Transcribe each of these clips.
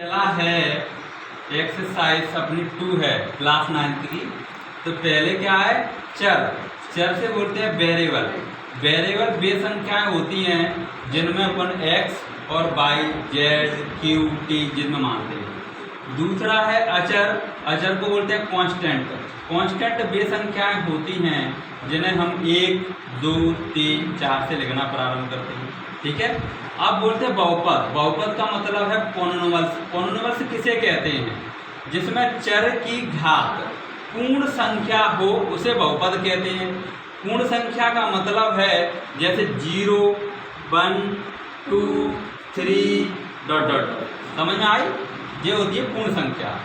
चला है एक्सरसाइज अपनी 2 है क्लास 9 की। तो पहले क्या है, चर। चर से बोलते हैं वेरिएबल। वेरिएबल वे संख्याएं होती हैं जिनमें अपन एक्स और वाई, जेड, क्यू, टी जिनमें मानते हैं। दूसरा है अचर। अचर को बोलते हैं कांस्टेंट। कांस्टेंट वे संख्याएं होती हैं जिन्हें हम 1, 2, 3, 4 से लिखना प्रारंभ करते हैं। ठीक है। अब बोलते हैं बहुपद। बहुपद का मतलब है पॉलिनोमियल्स। पॉलिनोमियल्स किसे कहते हैं? जिसमें चर की घात पूर्ण संख्या हो उसे बहुपद कहते हैं। पूर्ण संख्या का मतलब है जैसे 0, 1, 2, 3 ... समझ में आई? ये होती है पूर्ण संख्या।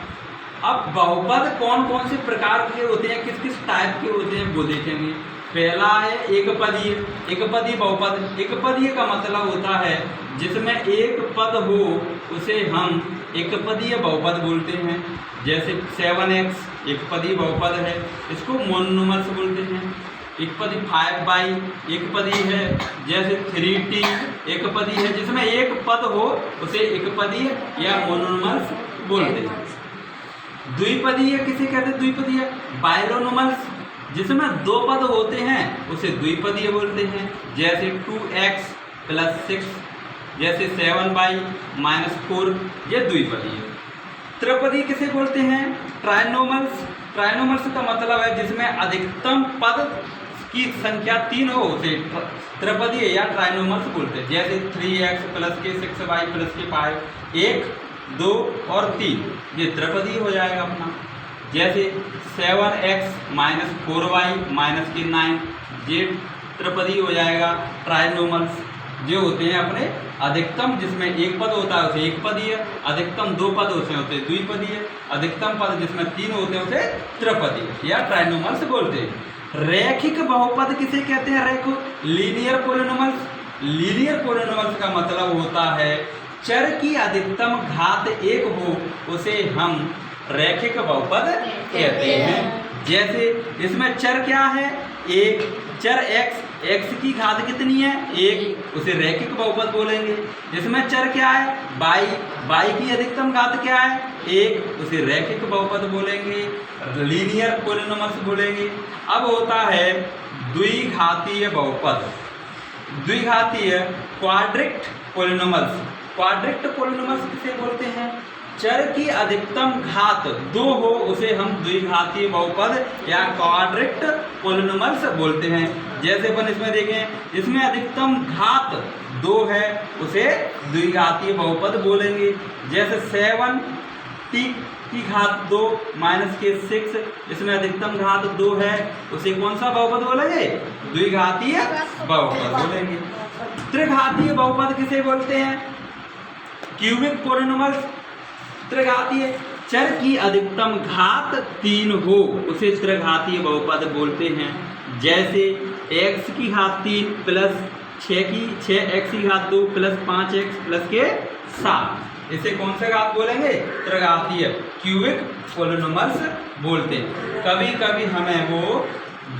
अब बहुपद कौन कौन से प्रकार के होते हैं, किस किस टाइप के होते हैं वो देखेंगे। पहला है एकपदीय। एकपदीय बहुपद। एकपदीय का मतलब होता है जिसमें एक पद हो उसे हम एकपदीय बहुपद बोलते हैं। जैसे 7x एकपदीय बहुपद है, इसको मोनोमियल्स बोलते हैं। एकपदीय 5y एकपदीय है। जैसे 3t एकपदीय है, जिसमें एक पद हो उसे एकपदीय या मोनोमियल्स बोलते हैं। द्विपदीय किसे कहते हैं? द्विपदीय बाइनोमियल्स, जिसमें 2 पद होते हैं उसे द्विपदीय बोलते हैं। जैसे 2x + 6, जैसे 7y - 4, ये द्विपदीय। त्रिपदीय किसे बोलते हैं? ट्राइनोमियल्स। ट्राइनोमियल्स का मतलब है जिसमें अधिकतम पद की संख्या 3 हो उसे त्रिपदीय या ट्राइनोमियल्स बोलते हैं। जैसे 3x + k 6y + k 5, 1, 2 और 3, ये त्रिपदीय हो जाएगा अपना। जैसे 7x - 4y - k 9, ये त्रिपदीय हो जाएगा। ट्राइनोमियल्स जो होते हैं अपने अधिकतम जिसमें एक पद होता है उसे एकपदीय, अधिकतम 2 पद होते हैं उसे द्विपदीय, अधिकतम पद जिसमें 3 होते हैं उसे त्रिपदीय या ट्राइनोमियल्स बोलते हैं। रैखिक बहुपद किसे कहते हैं? रैखिक लीनियर पॉलिनोमियल्स। लीनियर पॉलिनोमियल्स का मतलब होता है चर की अधिकतम घात 1 हो उसे हम रैखिक बहुपद कहते हैं। जैसे इसमें चर क्या है? एक चर x, x की घात कितनी है? 1, उसे रैखिक बहुपद बोलेंगे। इसमें चर क्या है? y, y की अधिकतम घात क्या है? 1, उसे रैखिक बहुपद बोलेंगे, लीनियर पॉलिनोमियल्स बोलेंगे। अब होता है द्विघातीय बहुपद। द्विघातीय क्वाड्रिक पॉलिनोमियल्स। क्वाड्रिक पॉलिनोमियल्स किसे बोलते हैं? चर की अधिकतम घात 2 हो उसे हम द्विघातीय बहुपद या क्वाड्रिक पॉलिनोमियल्स बोलते हैं। जैसे अपन इसमें देखें, इसमें अधिकतम घात 2 है उसे द्विघातीय बहुपद बोलेंगे। जैसे 7t की घात 2 - k 6, इसमें अधिकतम घात 2 है उसे कौन सा बहुपद बोलेंगे? द्विघातीय बहुपद बोलेंगे। त्रिघातीय बहुपद किसे बोलते हैं? Cubic polynomials. त्रिघातीय चर की अधिकतम घात 3 हो उसे त्रिघातीय बहुपद बोलते हैं। जैसे x की घात 3 + 6x की घात 2 + 5x + k 7, इसे कौन सा घात बोलेंगे? त्रिघातीय क्यूबिक पॉलिनोमियल्स बोलते हैं। कभी कभी हमें वो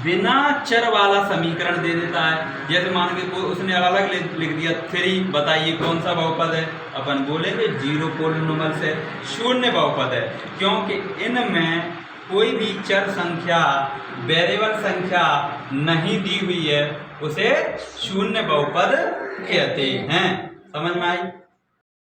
बिना चर वाला समीकरण दे देता है। जैसे मान के उसने अलग लिख दिया 3, बताइए कौन सा बहुपद है? अपन बोलेंगे 0 पॉलिनोमियल्स है, 0 बहुपद है, क्योंकि इनमें कोई भी चर संख्या, वेरिएबल संख्या नहीं दी हुई है, उसे 0 बहुपद कहते हैं। समझ में आई?